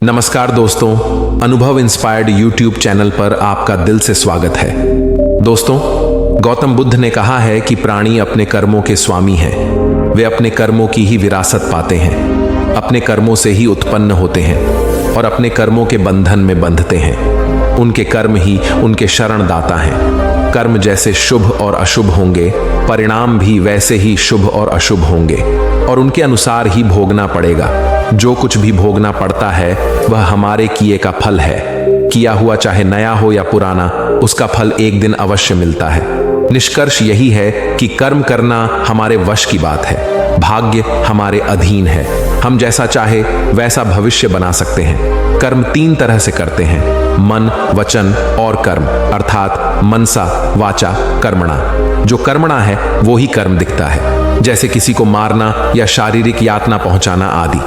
नमस्कार दोस्तों, अनुभव इंस्पायर्ड यूट्यूब चैनल पर आपका दिल से स्वागत है। दोस्तों, गौतम बुद्ध ने कहा है कि प्राणी अपने कर्मों के स्वामी हैं। वे अपने कर्मों की ही विरासत पाते हैं, अपने कर्मों से ही उत्पन्न होते हैं और अपने कर्मों के बंधन में बंधते हैं। उनके कर्म ही उनके शरणदाता हैं। कर्म जैसे शुभ और अशुभ होंगे, परिणाम भी वैसे ही शुभ और अशुभ होंगे और उनके अनुसार ही भोगना पड़ेगा। जो कुछ भी भोगना पड़ता है वह हमारे किए का फल है। किया हुआ चाहे नया हो या पुराना, उसका फल एक दिन अवश्य मिलता है। निष्कर्ष यही है कि कर्म करना हमारे वश की बात है। भाग्य हमारे अधीन है। हम जैसा चाहे वैसा भविष्य बना सकते हैं। कर्म तीन तरह से करते हैं: मन, वचन और कर्म, अर्थात मनसा वाचा कर्मणा। जो कर्मणा है वो ही कर्म दिखता है, जैसे किसी को मारना या शारीरिक यातना पहुंचाना आदि।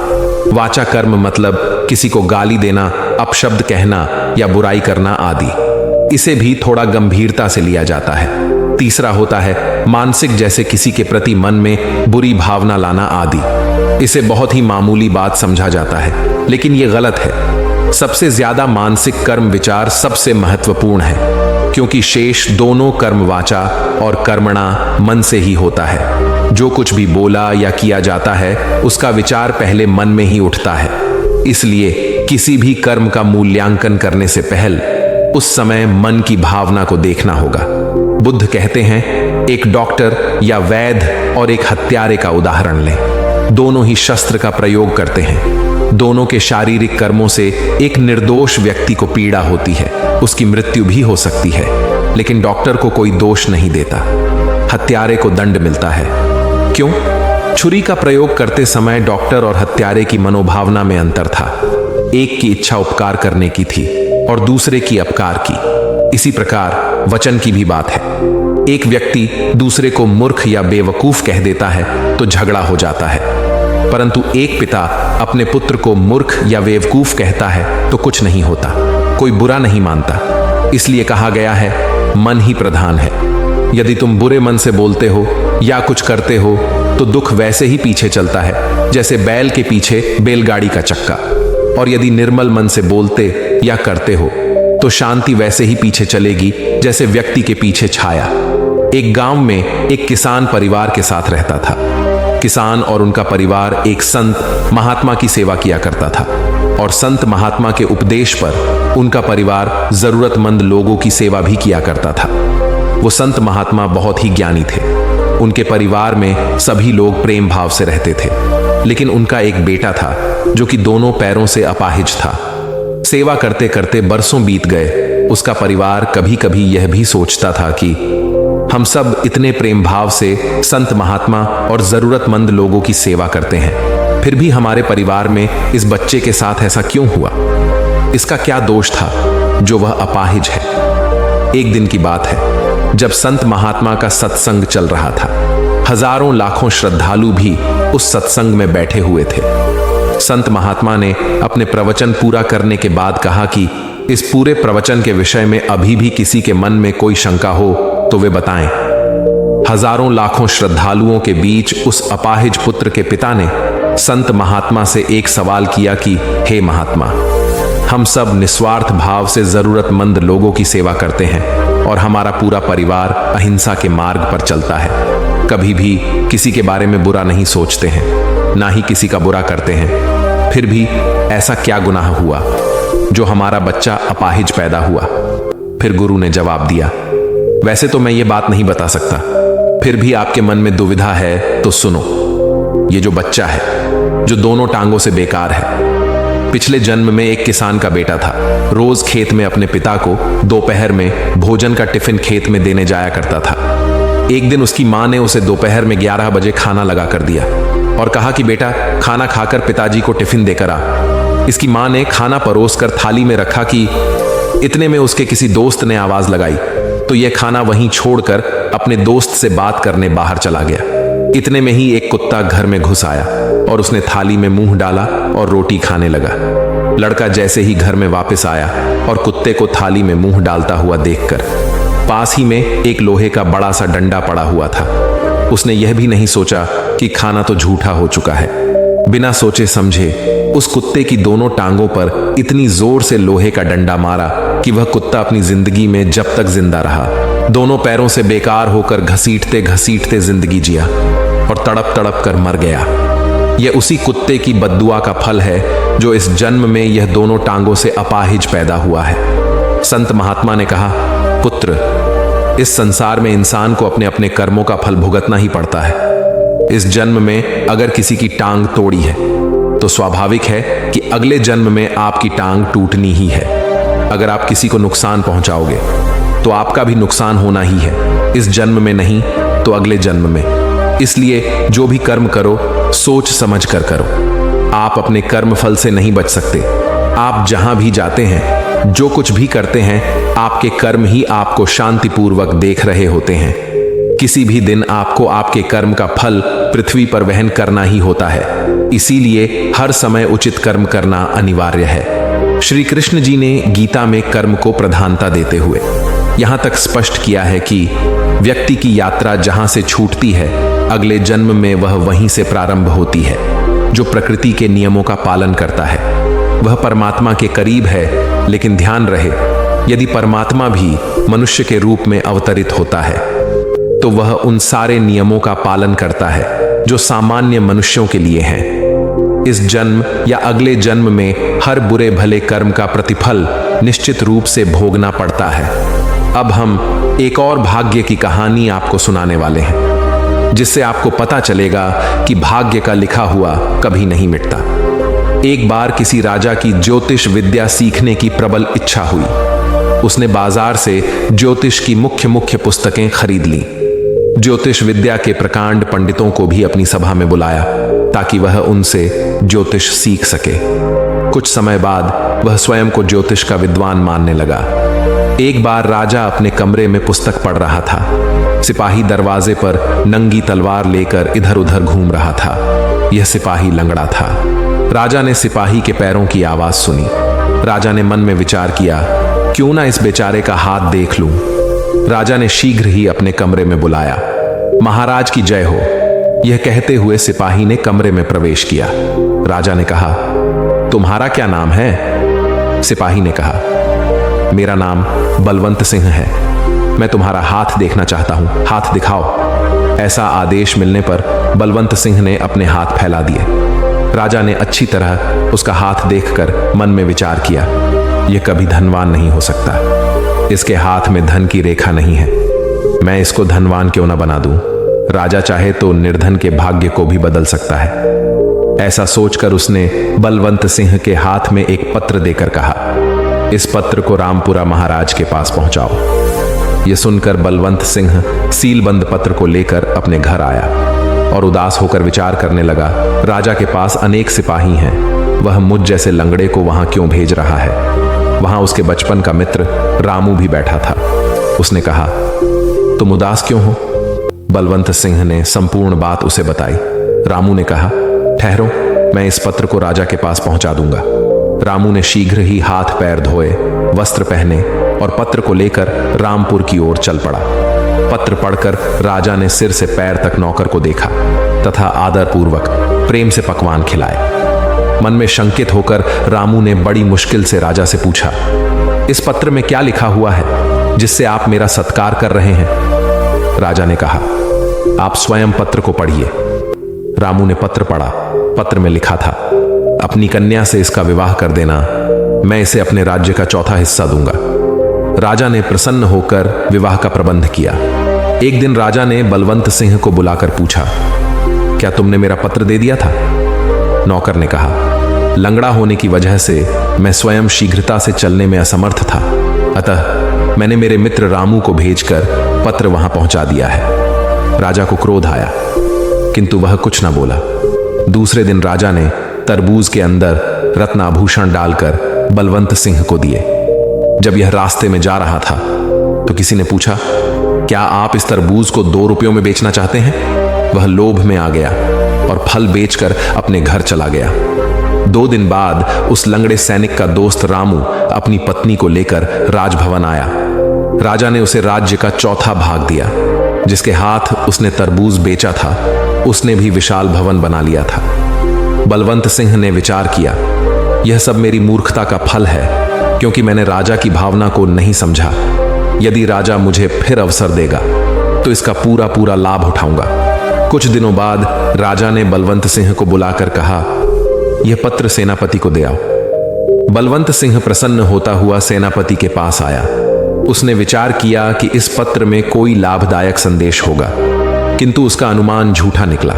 वाचा कर्म मतलब किसी को गाली देना, अपशब्द कहना या बुराई करना आदि। इसे भी थोड़ा गंभीरता से लिया जाता है। तीसरा होता है मानसिक, जैसे किसी के प्रति मन में बुरी भावना लाना आदि। इसे बहुत ही मामूली बात समझा जाता है, लेकिन यह गलत है। सबसे ज्यादा मानसिक कर्म विचार सबसे महत्वपूर्ण है, क्योंकि शेष दोनों कर्म वाचा और कर्मणा मन से ही होता है। जो कुछ भी बोला या किया जाता है उसका विचार पहले मन में ही उठता है। इसलिए किसी भी कर्म का मूल्यांकन करने से पहले उस समय मन की भावना को देखना होगा। बुद्ध कहते हैं, एक डॉक्टर या वैद्य और एक हत्यारे का उदाहरण लें। दोनों ही शस्त्र का प्रयोग करते हैं। दोनों के शारीरिक कर्मों से एक निर्दोष व्यक्ति को पीड़ा होती है, उसकी मृत्यु भी हो सकती है, लेकिन डॉक्टर को कोई दोष नहीं देता। हत्यारे को दंड मिलता है। क्यों? छुरी का प्रयोग करते समय डॉक्टर और हत्यारे की मनोभावना में अंतर था। एक की इच्छा उपकार करने की थी और दूसरे की अपकार की। इसी प्रकार वचन की भी बात है। एक व्यक्ति दूसरे को मूर्ख या बेवकूफ कह देता है तो झगड़ा हो जाता है, परंतु एक पिता अपने पुत्र को मूर्ख या बेवकूफ कहता है तो कुछ नहीं होता, कोई बुरा नहीं मानता। इसलिए कहा गया है, मन ही प्रधान है। यदि तुम बुरे मन से बोलते हो या कुछ करते हो तो दुख वैसे ही पीछे चलता है, जैसे बैल के पीछे बैलगाड़ी का चक्का। और यदि निर्मल मन से बोलते या करते हो तो शांति वैसे ही पीछे चलेगी, जैसे व्यक्ति के पीछे छाया। एक गांव में एक किसान परिवार के साथ रहता था। किसान और उनका परिवार एक संत महात्मा की सेवा किया करता था, और संत महात्मा के उपदेश पर उनका परिवार जरूरतमंद लोगों की सेवा भी किया करता था। वो संत महात्मा बहुत ही ज्ञानी थे। उनके परिवार में सभी लोग प्रेम भाव से रहते थे, लेकिन उनका एक बेटा था जो कि दोनों पैरों से अपाहिज था। सेवा करते करते बरसों बीत गए। उसका परिवार कभी कभी यह भी सोचता था कि हम सब इतने प्रेम भाव से संत महात्मा और जरूरतमंद लोगों की सेवा करते हैं, फिर भी हमारे परिवार में इस बच्चे के साथ ऐसा क्यों हुआ? इसका क्या दोष था जो वह अपाहिज है? एक दिन की बात है, जब संत महात्मा का सत्संग चल रहा था। हजारों लाखों श्रद्धालु भी उस सत्संग में बैठे हुए थे। संत महात्मा ने अपने प्रवचन पूरा करने के बाद कहा कि इस पूरे प्रवचन के विषय में अभी भी किसी के मन में कोई शंका हो तो वे बताएं। हजारों लाखों श्रद्धालुओं के बीच उस अपाहिज पुत्र के पिता ने संत महात्मा से एक सवाल किया कि हे महात्मा, हम सब निस्वार्थ भाव से जरूरतमंद लोगों की सेवा करते हैं और हमारा पूरा परिवार अहिंसा के मार्ग पर चलता है। कभी भी किसी के बारे में बुरा नहीं सोचते हैं, ना ही किसी का बुरा करते हैं। फिर भी ऐसा क्या गुनाह हुआ जो हमारा बच्चा अपाहिज पैदा हुआ? फिर गुरु ने जवाब दिया, वैसे तो मैं ये बात नहीं बता सकता, फिर भी आपके मन में दुविधा है तो सुनो। ये जो बच्चा है, जो दोनों टांगों से बेकार है, पिछले जन्म में एक किसान का बेटा था। रोज खेत में अपने पिता को दोपहर में भोजन का टिफिन खेत में देने जाया करता था। एक दिन उसकी मां ने उसे दोपहर में 11 बजे खाना लगा कर दिया और कहा कि बेटा, खाना खाकर पिताजी को टिफिन देकर आ। इसकी मां ने खाना परोस कर थाली में रखा कि इतने में उसके किसी दोस्त ने आवाज लगाई, तो यह खाना वहीं छोड़कर अपने दोस्त से बात करने बाहर चला गया। इतने में ही एक कुत्ता घर में घुस आया और उसने थाली में मुंह डाला और रोटी खाने लगा। लड़का जैसे ही घर में वापस आया और कुत्ते को थाली में मुंह डालता हुआ देखकर पास ही में एक लोहे का बड़ा सा डंडा पड़ा हुआ था, उसने यह भी नहीं सोचा कि खाना तो झूठा हो चुका है। बिना सोचे समझे उस कुत्ते की दोनों टांगों पर इतनी जोर से लोहे का डंडा मारा कि वह कुत्ता अपनी जिंदगी में जब तक जिंदा रहा दोनों पैरों से बेकार होकर घसीटते घसीटते जिंदगी जिया और तड़प तड़प कर मर गया। यह उसी कुत्ते की बद्दुआ का फल है जो इस जन्म में यह दोनों टांगों से अपाहिज पैदा हुआ है। संत महात्मा ने कहा, पुत्र, इस संसार में इंसान को अपने अपने कर्मों का फल भुगतना ही पड़ता है। इस जन्म में अगर किसी की टांग तोड़ी है तो स्वाभाविक है कि अगले जन्म में आपकी टांग टूटनी ही है। अगर आप किसी को नुकसान पहुंचाओगे तो आपका भी नुकसान होना ही है, इस जन्म में नहीं तो अगले जन्म में। इसलिए जो भी कर्म करो सोच समझ कर करो। आप अपने कर्म फल से नहीं बच सकते। आप जहां भी जाते हैं, जो कुछ भी करते हैं, आपके कर्म ही आपको शांतिपूर्वक देख रहे होते हैं। किसी भी दिन आपको आपके कर्म का फल पृथ्वी पर वहन करना ही होता है। इसीलिए हर समय उचित कर्म करना अनिवार्य है। श्री कृष्ण जी ने गीता में कर्म को प्रधानता देते हुए यहां तक स्पष्ट किया है कि व्यक्ति की यात्रा जहां से छूटती है, अगले जन्म में वह वहीं से प्रारंभ होती है। जो प्रकृति के नियमों का पालन करता है वह परमात्मा के करीब है, लेकिन ध्यान रहे, यदि परमात्मा भी मनुष्य के रूप में अवतरित होता है तो वह उन सारे नियमों का पालन करता है जो सामान्य मनुष्यों के लिए हैं। इस जन्म या अगले जन्म में हर बुरे भले कर्म का प्रतिफल निश्चित रूप से भोगना पड़ता है। अब हम एक और भाग्य की कहानी आपको सुनाने वाले हैं, जिससे आपको पता चलेगा कि भाग्य का लिखा हुआ कभी नहीं मिटता। एक बार किसी राजा की ज्योतिष विद्या सीखने की प्रबल इच्छा हुई। उसने बाजार से ज्योतिष की मुख्य पुस्तकें खरीद लीं। ज्योतिष विद्या के प्रकांड पंडितों को भी अपनी सभा में बुलाया ताकि वह उनसे ज्योतिष सीख सके। कुछ समय बाद वह स्वयं को ज्योतिष का विद्वान मानने लगा। एक बार राजा अपने कमरे में पुस्तक पढ़ रहा था। सिपाही दरवाजे पर नंगी तलवार लेकर इधर उधर घूम रहा था। यह सिपाही लंगड़ा था। राजा ने सिपाही के पैरों की आवाज सुनी। राजा ने मन में विचार किया, क्यों ना इस बेचारे का हाथ देख लूं। राजा ने शीघ्र ही अपने कमरे में बुलाया। महाराज की जय हो, यह कहते हुए सिपाही ने कमरे में प्रवेश किया। राजा ने कहा, तुम्हारा क्या नाम है? सिपाही ने कहा, मेरा नाम बलवंत सिंह है। मैं तुम्हारा हाथ देखना चाहता हूं, हाथ दिखाओ। ऐसा आदेश मिलने पर बलवंत सिंह ने अपने हाथ फैला दिए। राजा ने अच्छी तरह उसका हाथ देखकर मन में विचार किया, यह कभी धनवान नहीं हो सकता। इसके हाथ में धन की रेखा नहीं है। मैं इसको धनवान क्यों न बना दूं। राजा चाहे तो निर्धन के भाग्य को भी बदल सकता है। ऐसा सोचकर उसने बलवंत सिंह के हाथ में एक पत्र देकर कहा, इस पत्र को रामपुरा महाराज के पास पहुंचाओ। यह सुनकर बलवंत सिंह सीलबंद पत्र को लेकर अपने घर आया और उदास होकर विचार करने लगा, राजा के पास अनेक सिपाही हैं, वह मुझ जैसे लंगड़े को वहां क्यों भेज रहा है। वहां उसके बचपन का मित्र रामू भी बैठा था। उसने कहा, तुम उदास क्यों हो? बलवंत सिंह ने संपूर्ण बात उसे बताई। रामू ने कहा, ठहरो, मैं इस पत्र को राजा के पास पहुंचा दूंगा। रामू ने शीघ्र ही हाथ पैर धोए, वस्त्र पहने और पत्र को लेकर रामपुर की ओर चल पड़ा। पत्र पढ़कर राजा ने सिर से पैर तक नौकर को देखा तथा आदरपूर्वक प्रेम से पकवान खिलाए। मन में शंकित होकर रामू ने बड़ी मुश्किल से राजा से पूछा, इस पत्र में क्या लिखा हुआ है जिससे आप मेरा सत्कार कर रहे हैं? राजा ने कहा, आप स्वयं पत्र को पढ़िए। रामू ने पत्र पढ़ा। पत्र में लिखा था, अपनी कन्या से इसका विवाह कर देना, मैं इसे अपने राज्य का चौथा हिस्सा दूंगा। राजा ने प्रसन्न होकर विवाह का प्रबंध किया। एक दिन राजा ने बलवंत सिंह को बुलाकर पूछा, क्या तुमने मेरा पत्र दे दिया था? नौकर ने कहा, लंगड़ा होने की वजह से मैं स्वयं शीघ्रता से चलने में असमर्थ था, अतः मैंने मेरे मित्र रामू को भेजकर पत्र वहां पहुंचा दिया है। राजा को क्रोध आया, किंतु वह कुछ न बोला। दूसरे दिन राजा ने तरबूज के अंदर रत्नाभूषण डालकर बलवंत सिंह को दिए। जब यह रास्ते में जा रहा था तो किसी ने पूछा, क्या आप इस तरबूज को 2 रुपयों में बेचना चाहते हैं? वह लोभ में आ गया और फल बेचकर अपने घर चला गया। 2 दिन बाद उस लंगड़े सैनिक का दोस्त रामू अपनी पत्नी को लेकर राजभवन आया। राजा ने उसे राज्य का चौथा भाग दिया। जिसके हाथ उसने तरबूज बेचा था उसने भी विशाल भवन बना लिया था। बलवंत सिंह ने विचार किया, यह सब मेरी मूर्खता का फल है, क्योंकि मैंने राजा की भावना को नहीं समझा। यदि राजा मुझे फिर अवसर देगा तो इसका पूरा पूरा लाभ उठाऊंगा। कुछ दिनों बाद राजा ने बलवंत सिंह को बुलाकर कहा, यह पत्र सेनापति को दे आओ। बलवंत सिंह प्रसन्न होता हुआ सेनापति के पास आया। उसने विचार किया कि इस पत्र में कोई लाभदायक संदेश होगा, किंतु उसका अनुमान झूठा निकला।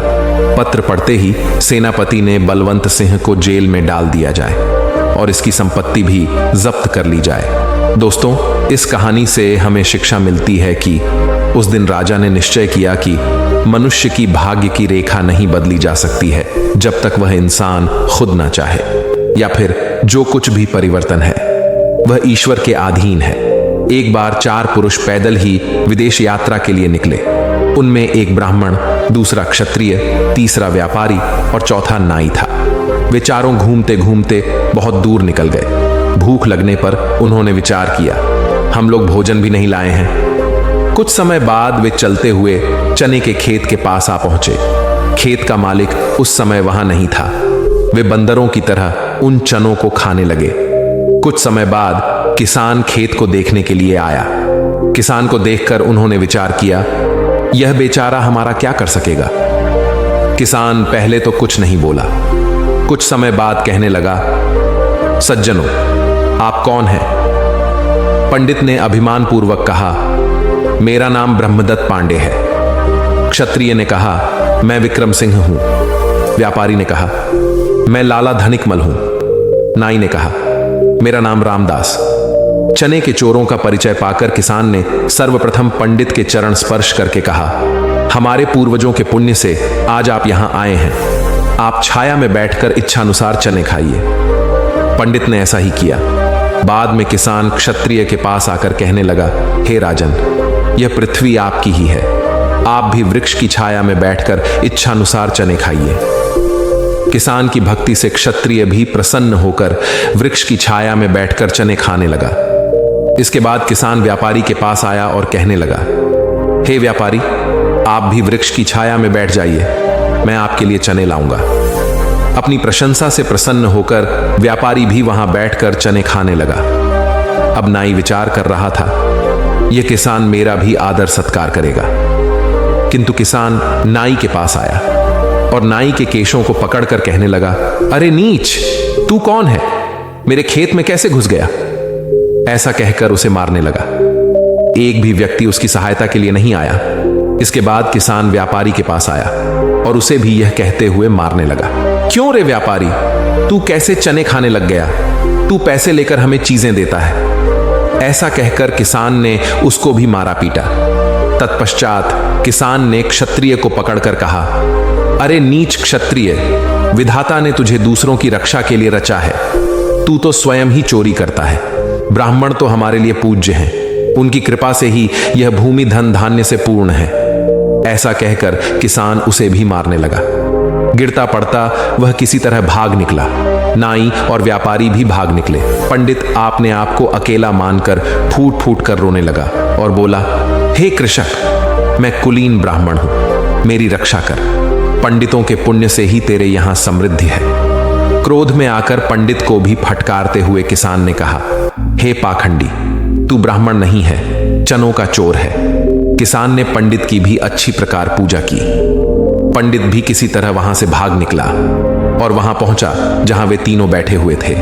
पत्र पढ़ते ही सेनापति ने बलवंत सिंह को जेल में डाल दिया जाए और इसकी संपत्ति भी जब्त कर ली जाए। दोस्तों, इस कहानी से हमें शिक्षा मिलती है कि उस दिन राजा ने निश्चय किया कि मनुष्य की भाग्य की रेखा नहीं बदली जा सकती है जब तक वह इंसान खुद ना चाहे, या फिर जो कुछ भी परिवर्तन है वह ईश्वर के अधीन है। एक बार 4 पुरुष पैदल ही विदेश यात्रा के लिए निकले। उनमें एक ब्राह्मण, दूसरा क्षत्रिय, तीसरा व्यापारी और चौथा नाई था। वे चारों घूमते घूमते बहुत दूर निकल गए। भूख लगने पर उन्होंने विचार किया, हम लोग भोजन भी नहीं लाए हैं। कुछ समय बाद वे चलते हुए चने के खेत के पास आ पहुंचे। खेत का मालिक उस समय वहां नहीं था। वे बंदरों की तरह उन चनों को खाने लगे। कुछ समय बाद किसान खेत को देखने के लिए आया। किसान को देखकर उन्होंने विचार किया, यह बेचारा हमारा क्या कर सकेगा। किसान पहले तो कुछ नहीं बोला। कुछ समय बाद कहने लगा, सज्जनों, आप कौन हैं? पंडित ने अभिमान पूर्वक कहा, मेरा नाम ब्रह्मदत्त पांडे है। क्षत्रिय ने कहा, मैं विक्रम सिंह हूं। व्यापारी ने कहा, मैं लाला धनिकमल हूं। नाई ने कहा, मेरा नाम रामदास। चने के चोरों का परिचय पाकर किसान ने सर्वप्रथम पंडित के चरण स्पर्श करके कहा, हमारे पूर्वजों के पुण्य से आज आप यहां आए हैं। आप छाया में बैठकर इच्छानुसार चने खाइए। पंडित ने ऐसा ही किया। बाद में किसान क्षत्रिय के पास आकर कहने लगा, हे राजन, यह पृथ्वी आपकी ही है। आप भी वृक्ष की छाया में बैठकर इच्छानुसार चने खाइए। किसान की भक्ति से क्षत्रिय भी प्रसन्न होकर वृक्ष की छाया में बैठकर चने खाने लगा। इसके बाद किसान व्यापारी के पास आया और कहने लगा, हे व्यापारी, आप भी वृक्ष की छाया में बैठ जाइए, मैं आपके लिए चने लाऊंगा। अपनी प्रशंसा से प्रसन्न होकर व्यापारी भी वहां बैठकर चने खाने लगा। अब नाई विचार कर रहा था, यह किसान मेरा भी आदर सत्कार करेगा। किंतु किसान नाई के पास आया और नाई के केशों को पकड़कर कहने लगा, अरे नीच, तू कौन है? मेरे खेत में कैसे घुस गया? ऐसा कहकर उसे मारने लगा। एक भी व्यक्ति उसकी सहायता के लिए नहीं आया। इसके बाद किसान व्यापारी के पास आया और उसे भी यह कहते हुए मारने लगा, क्यों रे व्यापारी, तू कैसे चने खाने लग गया? तू पैसे लेकर हमें चीजें देता है। ऐसा कहकर किसान ने उसको भी मारा पीटा। तत्पश्चात किसान ने क्षत्रिय को पकड़कर कहा, अरे नीच क्षत्रिय, विधाता ने तुझे दूसरों की रक्षा के लिए रचा है, तू तो स्वयं ही चोरी करता है। ब्राह्मण तो हमारे लिए पूज्य हैं, उनकी कृपा से ही यह भूमि धन धान्य से पूर्ण है। ऐसा कहकर किसान उसे भी मारने लगा। गिरता पड़ता वह किसी तरह भाग निकला। नाई और व्यापारी भी भाग निकले। पंडित अपने आप को अकेला मानकर फूट फूट कर रोने लगा और बोला, हे कृषक, मैं कुलीन ब्राह्मण हूं, मेरी रक्षा कर। पंडितों के पुण्य से ही तेरे यहां समृद्धि है। क्रोध में आकर पंडित को भी फटकारते हुए किसान ने कहा, हे पाखंडी, तू ब्राह्मण नहीं है, चनों का चोर है। किसान ने पंडित की भी अच्छी प्रकार पूजा की। पंडित भी किसी तरह वहां से भाग निकला और वहां पहुंचा जहां वे तीनों बैठे हुए थे।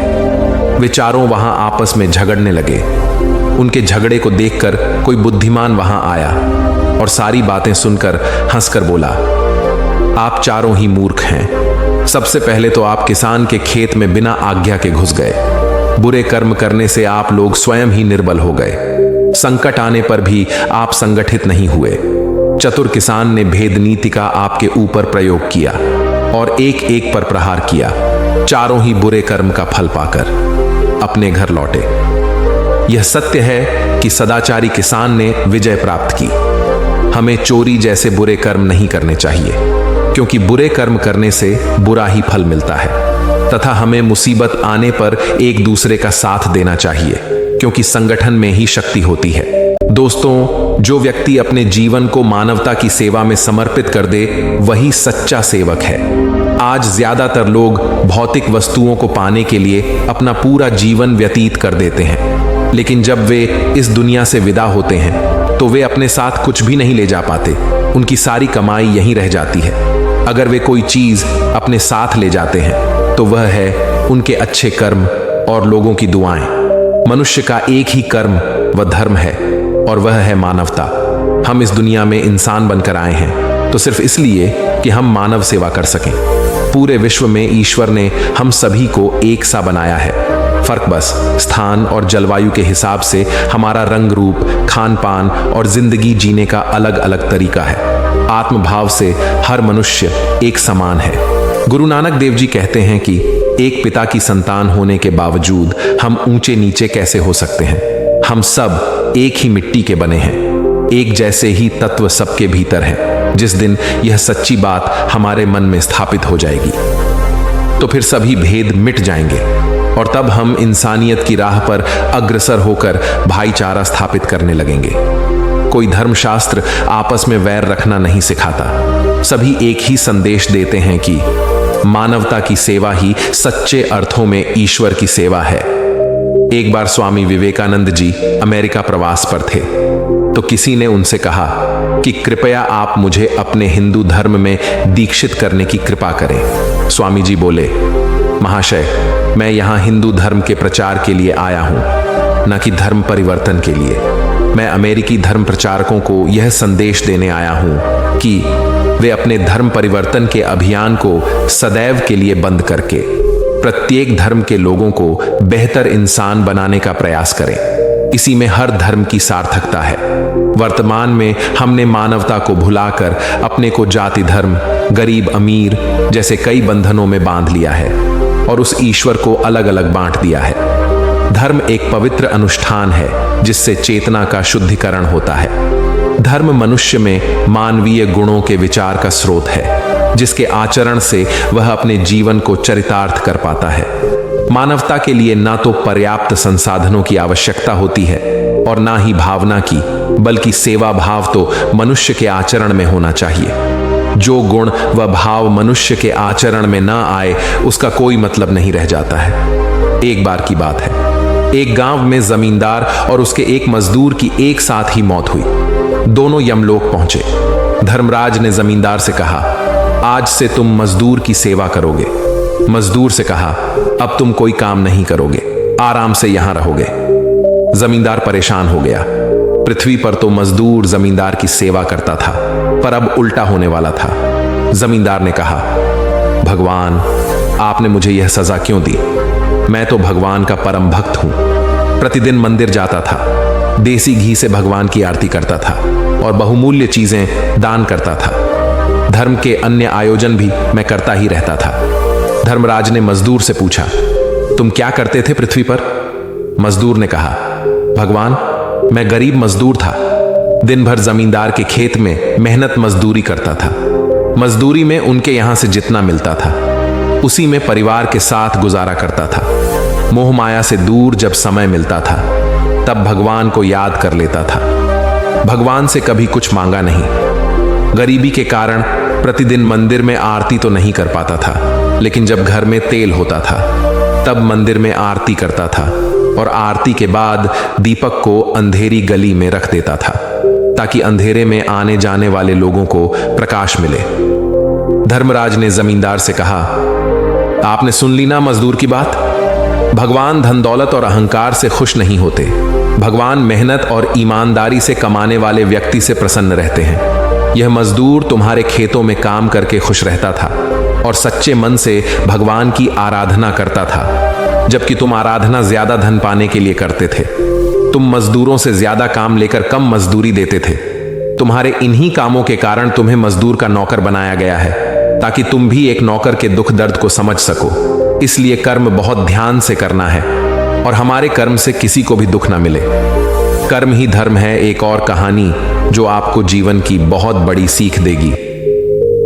वे चारों वहां आपस में झगड़ने लगे। उनके झगड़े को देखकर कोई बुद्धिमान वहां आया और सारी बातें सुनकर हंसकर बोला, आप चारों ही मूर्ख हैं। सबसे पहले तो आप किसान के खेत में बिना आज्ञा के घुस गए। बुरे कर्म करने से आप लोग स्वयं ही निर्बल हो गए। संकट आने पर भी आप संगठित नहीं हुए। चतुर किसान ने भेद नीति का आपके ऊपर प्रयोग किया और एक एक पर प्रहार किया। चारों ही बुरे कर्म का फल पाकर अपने घर लौटे। यह सत्य है कि सदाचारी किसान ने विजय प्राप्त की। हमें चोरी जैसे बुरे कर्म नहीं करने चाहिए, क्योंकि बुरे कर्म करने से बुरा ही फल मिलता है, तथा हमें मुसीबत आने पर एक दूसरे का साथ देना चाहिए, क्योंकि संगठन में ही शक्ति होती है। दोस्तों, जो व्यक्ति अपने जीवन को मानवता की सेवा में समर्पित कर दे, वही सच्चा सेवक है। आज ज्यादातर लोग भौतिक वस्तुओं को पाने के लिए अपना पूरा जीवन व्यतीत कर देते हैं, लेकिन जब वे इस दुनिया से विदा होते हैं तो वे अपने साथ कुछ भी नहीं ले जा पाते। उनकी सारी कमाई यहीं रह जाती है। अगर वे कोई चीज अपने साथ ले जाते हैं तो वह है उनके अच्छे कर्म और लोगों की दुआएं। मनुष्य का एक ही कर्म व धर्म है और वह है मानवता। हम इस दुनिया में इंसान बनकर आए हैं तो सिर्फ इसलिए कि हम मानव सेवा कर सकें। पूरे विश्व में ईश्वर ने हम सभी को एक सा बनाया है। फर्क बस स्थान और जलवायु के हिसाब से हमारा रंग रूप, खान पान और जिंदगी जीने का अलग अलग तरीका है। आत्मभाव से हर मनुष्य एक समान है। गुरु नानक देव जी कहते हैं कि एक पिता की संतान होने के बावजूद हम ऊंचे नीचे कैसे हो सकते हैं। हम सब एक ही मिट्टी के बने हैं। एक जैसे ही तत्व सबके भीतर हैं। जिस दिन यह सच्ची बात हमारे मन में स्थापित हो जाएगी तो फिर सभी भेद मिट जाएंगे और तब हम इंसानियत की राह पर अग्रसर होकर भाईचारा स्थापित करने लगेंगे। कोई धर्मशास्त्र आपस में वैर रखना नहीं सिखाता। सभी एक ही संदेश देते हैं कि मानवता की सेवा ही सच्चे अर्थों में ईश्वर की सेवा है। एक बार स्वामी विवेकानंद जी अमेरिका प्रवास पर थे तो किसी ने उनसे कहा कि कृपया आप मुझे अपने हिंदू धर्म में दीक्षित करने की कृपा करें। स्वामी जी बोले, महाशय, मैं यहाँ हिंदू धर्म के प्रचार के लिए आया हूँ, न कि धर्म परिवर्तन के लिए। मैं अमेरिकी धर्म प्रचारकों को यह संदेश देने आया हूँ कि वे अपने धर्म परिवर्तन के अभियान को सदैव के लिए बंद करके प्रत्येक धर्म के लोगों को बेहतर इंसान बनाने का प्रयास करें। इसी में हर धर्म की सार्थकता है। वर्तमान में हमने मानवता को भुलाकर अपने को जाति धर्म, गरीब अमीर जैसे कई बंधनों में बांध लिया है और उस ईश्वर को अलग अलग बांट दिया है। धर्म एक पवित्र अनुष्ठान है जिससे चेतना का शुद्धिकरण होता है। धर्म मनुष्य में मानवीय गुणों के विचार का स्रोत है, जिसके आचरण से वह अपने जीवन को चरितार्थ कर पाता है। मानवता के लिए ना तो पर्याप्त संसाधनों की आवश्यकता होती है और ना ही भावना की, बल्कि सेवा भाव तो मनुष्य के आचरण में होना चाहिए। जो गुण व भाव मनुष्य के आचरण में ना आए उसका कोई मतलब नहीं रह जाता है। एक बार की बात है, एक गांव में जमींदार और उसके एक मजदूर की एक साथ ही मौत हुई। दोनों यमलोक पहुंचे। धर्मराज ने जमींदार से कहा, आज से तुम मजदूर की सेवा करोगे। मजदूर से कहा, अब तुम कोई काम नहीं करोगे, आराम से यहां रहोगे। जमींदार परेशान हो गया। पृथ्वी पर तो मजदूर जमींदार की सेवा करता था, पर अब उल्टा होने वाला था। जमींदार ने कहा, भगवान, आपने मुझे यह सजा क्यों दी? मैं तो भगवान का परम भक्त हूं। प्रतिदिन मंदिर जाता था, देसी घी से भगवान की आरती करता था और बहुमूल्य चीजें दान करता था। धर्म के अन्य आयोजन भी मैं करता ही रहता था। धर्मराज ने मजदूर से पूछा, तुम क्या करते थे पृथ्वी पर? मजदूर ने कहा, भगवान, मैं गरीब मजदूर था। दिन भर जमींदार के खेत में मेहनत मजदूरी करता था। मजदूरी में उनके यहां से जितना मिलता था उसी में परिवार के साथ गुजारा करता था। मोह माया से दूर जब समय मिलता था तब भगवान को याद कर लेता था। भगवान से कभी कुछ मांगा नहीं। गरीबी के कारण प्रतिदिन मंदिर में आरती तो नहीं कर पाता था, लेकिन जब घर में तेल होता था तब मंदिर में आरती करता था और आरती के बाद दीपक को अंधेरी गली में रख देता था ताकि अंधेरे में आने जाने वाले लोगों को प्रकाश मिले। धर्मराज ने जमींदार से कहा, आपने सुन ली ना मजदूर की बात? भगवान धन दौलत और अहंकार से खुश नहीं होते। भगवान मेहनत और ईमानदारी से कमाने वाले व्यक्ति से प्रसन्न रहते हैं। यह मजदूर तुम्हारे खेतों में काम करके खुश रहता था और सच्चे मन से भगवान की आराधना करता था, जबकि तुम आराधना ज्यादा धन पाने के लिए करते थे। तुम मजदूरों से ज्यादा काम लेकर कम मजदूरी देते थे। तुम्हारे इन्हीं कामों के कारण तुम्हें मजदूर का नौकर बनाया गया है ताकि तुम भी एक नौकर के दुख दर्द को समझ सको। इसलिए कर्म बहुत ध्यान से करना है और हमारे कर्म से किसी को भी दुख ना मिले। कर्म ही धर्म है एक और कहानी जो आपको जीवन की बहुत बड़ी सीख देगी।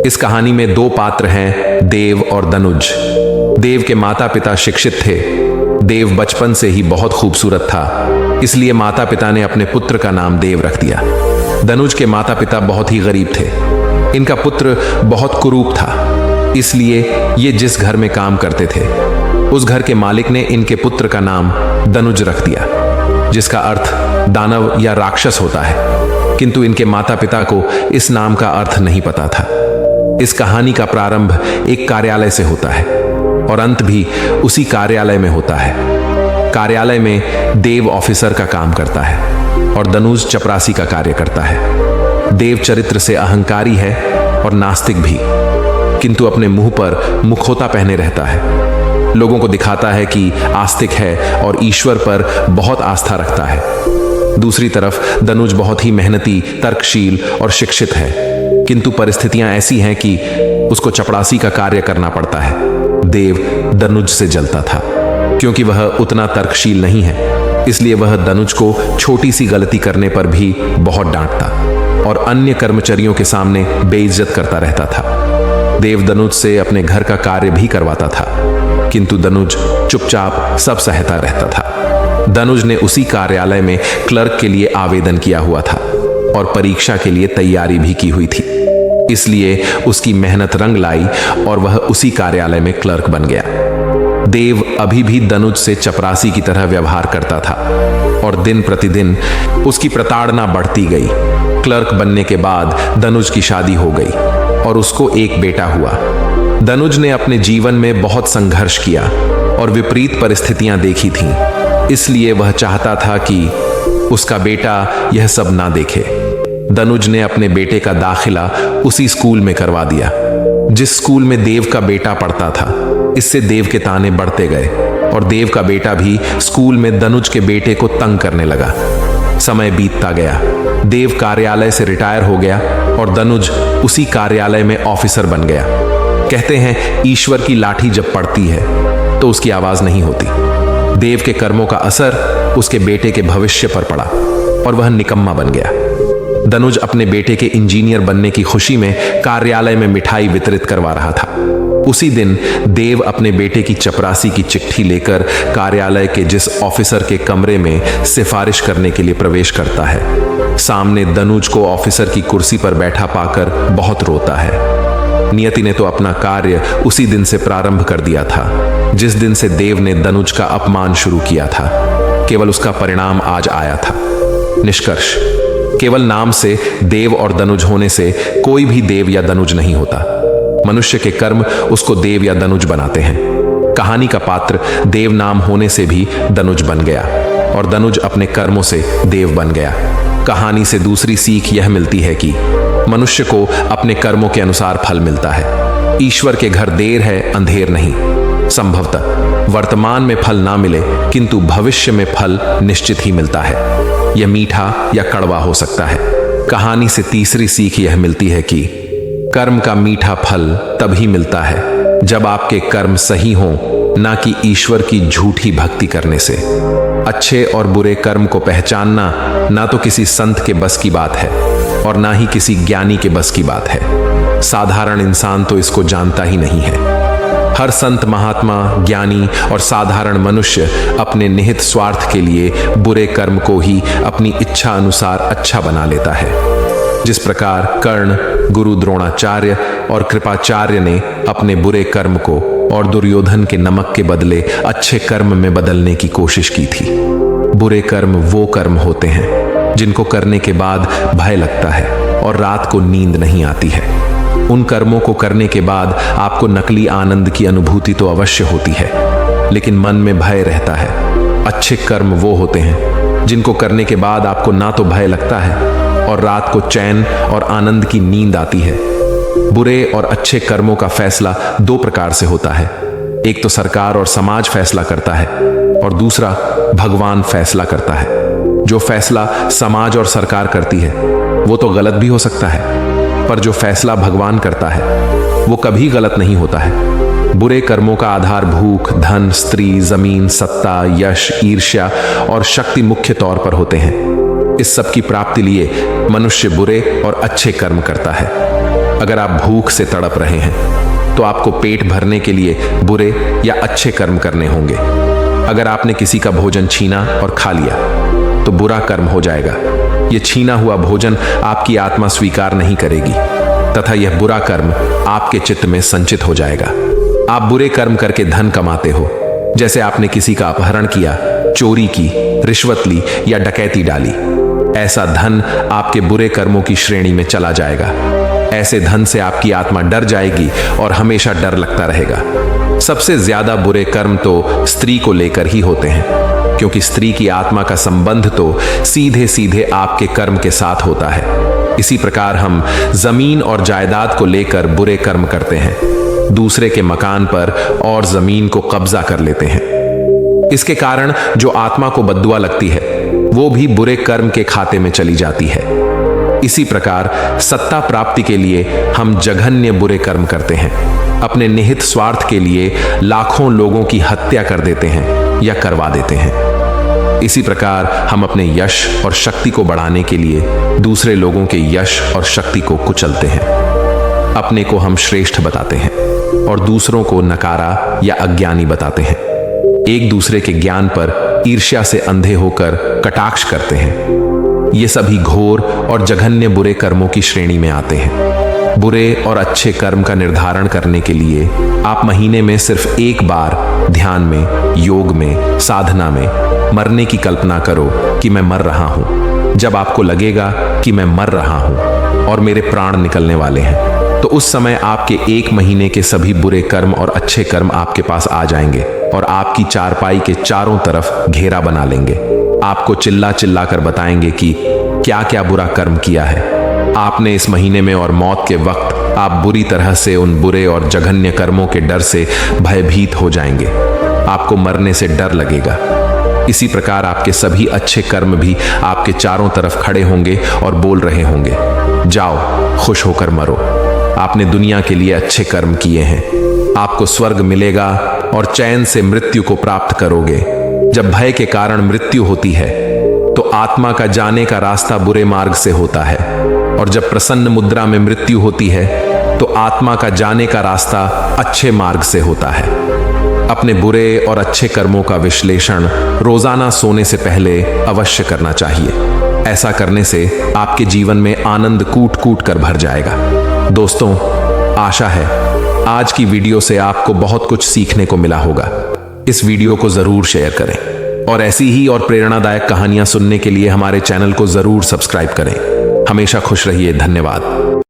इस कहानी में दो पात्र हैं, देव और दनुज। देव के माता पिता शिक्षित थे। देव बचपन से ही बहुत खूबसूरत था, इसलिए माता पिता ने अपने पुत्र का नाम देव रख दिया। दनुज के माता पिता बहुत ही गरीब थे। इनका पुत्र बहुत कुरूप था, इसलिए ये जिस घर में काम करते थे उस घर के मालिक ने इनके पुत्र का नाम दनुज रख दिया, जिसका अर्थ दानव या राक्षस होता है। किंतु इनके माता पिता को इस नाम का अर्थ नहीं पता था। इस कहानी का प्रारंभ एक कार्यालय से होता है और अंत भी उसी कार्यालय में होता है। कार्यालय में देव ऑफिसर का काम करता है और दनुज चपरासी का कार्य करता है। देव चरित्र से अहंकारी है और नास्तिक भी, किंतु अपने मुंह पर मुखौटा पहने रहता है। लोगों को दिखाता है कि आस्तिक है और ईश्वर पर बहुत आस्था रखता है। दूसरी तरफ दनुज बहुत ही मेहनती, तर्कशील और शिक्षित है, किंतु परिस्थितियां ऐसी हैं कि उसको चपरासी का कार्य करना पड़ता है। देव दनुज से जलता था क्योंकि वह उतना तर्कशील नहीं है, इसलिए वह दनुज को छोटी सी गलती करने पर भी बहुत डांटता और अन्य कर्मचारियों के सामने बेइज्जत करता रहता था। देव दनुज से अपने घर का कार्य भी करवाता था, किंतु दनुज चुपचाप सब सहता रहता था। दनुज ने उसी कार्यालय में क्लर्क के लिए आवेदन किया हुआ था और परीक्षा के लिए तैयारी भी की हुई थी, इसलिए उसकी मेहनत रंग लाई और वह उसी कार्यालय में क्लर्क बन गया। देव अभी भी दनुज से चपरासी की तरह व्यवहार करता था और दिन प्रतिदिन उसकी प्रताड़ना बढ़ती गई। क्लर्क बनने के बाद दनुज की शादी हो गई और उसको एक बेटा हुआ। दनुज ने अपने जीवन में बहुत संघर्ष किया और विपरीत परिस्थितियां देखी थीं, इसलिए वह चाहता था कि उसका बेटा यह सब ना देखे। दनुज ने अपने बेटे का दाखिला उसी स्कूल में करवा दिया जिस स्कूल में देव का बेटा पढ़ता था। इससे देव के ताने बढ़ते गए और देव का बेटा भी स्कूल में दनुज के बेटे को तंग करने लगा। समय बीतता गया, देव कार्यालय से रिटायर हो गया और दनुज उसी कार्यालय में ऑफिसर बन गया। कहते हैं ईश्वर की लाठी जब पड़ती है तो उसकी आवाज नहीं होती। देव के कर्मों का असर उसके बेटे के भविष्य पर पड़ा और वह निकम्मा बन गया। दनुज अपने बेटे के इंजीनियर बनने की खुशी में कार्यालय में मिठाई वितरित करवा रहा था। उसी दिन देव अपने बेटे की चपरासी की चिट्ठी लेकर कार्यालय के जिस ऑफिसर के कमरे में सिफारिश करने के लिए प्रवेश करता है, सामने दनुज को ऑफिसर की कुर्सी पर बैठा पाकर बहुत रोता है। नियति ने तो अपना कार्य उसी दिन से प्रारंभ कर दिया था जिस दिन से देव ने दनुज का अपमान शुरू किया था। केवल उसका परिणाम आज आया था। निष्कर्ष, केवल नाम से देव और दनुज होने से कोई भी देव या दनुज नहीं होता। मनुष्य के कर्म उसको देव या दनुज बनाते हैं। कहानी का पात्र देव नाम होने से भी दनुज बन गया और दनुज अपने कर्मों से देव बन गया। कहानी से दूसरी सीख यह मिलती है कि मनुष्य को अपने कर्मों के अनुसार फल मिलता है। ईश्वर के घर देर है, अंधेर नहीं। संभवतः वर्तमान में फल ना मिले, किंतु भविष्य में फल निश्चित ही मिलता है। यह मीठा या कड़वा हो सकता है। कहानी से तीसरी सीख यह मिलती है कि कर्म का मीठा फल तभी मिलता है जब आपके कर्म सही हों, ना कि ईश्वर की झूठी भक्ति करने से। अच्छे और बुरे कर्म को पहचानना ना तो किसी संत के बस की बात है और ना ही किसी ज्ञानी के बस की बात है। साधारण इंसान तो इसको जानता ही नहीं है। हर संत, महात्मा, ज्ञानी और साधारण मनुष्य अपने निहित स्वार्थ के लिए बुरे कर्म को ही अपनी इच्छा अनुसार अच्छा बना लेता है। जिस प्रकार कर्ण, गुरु द्रोणाचार्य और कृपाचार्य ने अपने बुरे कर्म को और दुर्योधन के नमक के बदले अच्छे कर्म में बदलने की कोशिश की थी। बुरे कर्म वो कर्म होते हैं जिनको करने के बाद भय लगता है और रात को नींद नहीं आती है। उन कर्मों को करने के बाद आपको नकली आनंद की अनुभूति तो अवश्य होती है, लेकिन मन में भय रहता है। अच्छे कर्म वो होते हैं जिनको करने के बाद आपको ना तो भय लगता है और रात को चैन और आनंद की नींद आती है। बुरे और अच्छे कर्मों का फैसला दो प्रकार से होता है। एक तो सरकार और समाज फैसला करता है और दूसरा भगवान फैसला करता है। जो फैसला समाज और सरकार करती है वो तो गलत भी हो सकता है, पर जो फैसला भगवान करता है वो कभी गलत नहीं होता है। बुरे कर्मों का आधार भूख, धन, स्त्री, जमीन, सत्ता, यश, ईर्ष्या और शक्ति मुख्य तौर पर होते हैं। इस सब की प्राप्ति लिए मनुष्य बुरे और अच्छे कर्म करता है। अगर आप भूख से तड़प रहे हैं तो आपको पेट भरने के लिए बुरे या अच्छे कर्म करने होंगे। अगर आपने किसी का भोजन छीना और खा लिया तो बुरा कर्म हो जाएगा। यह छीना हुआ भोजन आपकी आत्मा स्वीकार नहीं करेगी, तथा यह बुरा कर्म आपके चित्त में संचित हो जाएगा। आप बुरे कर्म करके धन कमाते हो, जैसे आपने किसी का अपहरण किया, चोरी की, रिश्वत ली या डकैती डाली। ऐसा धन आपके बुरे कर्मों की श्रेणी में चला जाएगा। ऐसे धन से आपकी आत्मा डर जाएगी और हमेशा डर लगता रहेगा। सबसे ज्यादा बुरे कर्म तो स्त्री को लेकर ही होते हैं, क्योंकि स्त्री की आत्मा का संबंध तो सीधे सीधे आपके कर्म के साथ होता है। इसी प्रकार हम जमीन और जायदाद को लेकर बुरे कर्म करते हैं, दूसरे के मकान पर और जमीन को कब्जा कर लेते हैं। इसके कारण जो आत्मा को बद्दुआ लगती है वो भी बुरे कर्म के खाते में चली जाती है। इसी प्रकार सत्ता प्राप्ति के लिए हम जघन्य बुरे कर्म करते हैं, अपने निहित स्वार्थ के लिए लाखों लोगों की हत्या कर देते हैं या करवा देते हैं। इसी प्रकार हम अपने यश और शक्ति को बढ़ाने के लिए दूसरे लोगों के यश और शक्ति को कुचलते हैं। अपने को हम श्रेष्ठ बताते हैं और दूसरों को नकारा या अज्ञानी बताते हैं। एक दूसरे के ज्ञान पर ईर्ष्या से अंधे होकर कटाक्ष करते हैं। ये सभी घोर और जघन्य बुरे कर्मों की श्रेणी में आते हैं। बुरे और अच्छे कर्म का निर्धारण करने के लिए आप महीने में सिर्फ एक बार ध्यान में, योग में, साधना में मरने की कल्पना करो कि मैं मर रहा हूं। जब आपको लगेगा कि मैं मर रहा हूं और मेरे प्राण निकलने वाले हैं, तो उस समय आपके एक महीने के सभी बुरे कर्म और अच्छे कर्म आपके पास आ जाएंगे और आपकी चारपाई के चारों तरफ घेरा बना लेंगे। आपको चिल्ला चिल्ला कर बताएंगे कि क्या क्या बुरा कर्म किया है आपने इस महीने में, और मौत के वक्त आप बुरी तरह से उन बुरे और जघन्य कर्मों के डर से भयभीत हो जाएंगे। आपको मरने से डर लगेगा। इसी प्रकार आपके सभी अच्छे कर्म भी आपके चारों तरफ खड़े होंगे और बोल रहे होंगे, जाओ खुश होकर मरो, आपने दुनिया के लिए अच्छे कर्म किए हैं, आपको स्वर्ग मिलेगा और चैन से मृत्यु को प्राप्त करोगे। जब भय के कारण मृत्यु होती है तो आत्मा का जाने का रास्ता बुरे मार्ग से होता है, और जब प्रसन्न मुद्रा में मृत्यु होती है तो आत्मा का जाने का रास्ता अच्छे मार्ग से होता है। अपने बुरे और अच्छे कर्मों का विश्लेषण रोजाना सोने से पहले अवश्य करना चाहिए। ऐसा करने से आपके जीवन में आनंद कूट कूट कर भर जाएगा। दोस्तों, आशा है आज की वीडियो से आपको बहुत कुछ सीखने को मिला होगा। इस वीडियो को जरूर शेयर करें और ऐसी ही और प्रेरणादायक कहानियां सुनने के लिए हमारे चैनल को जरूर सब्सक्राइब करें। हमेशा खुश रहिए। धन्यवाद।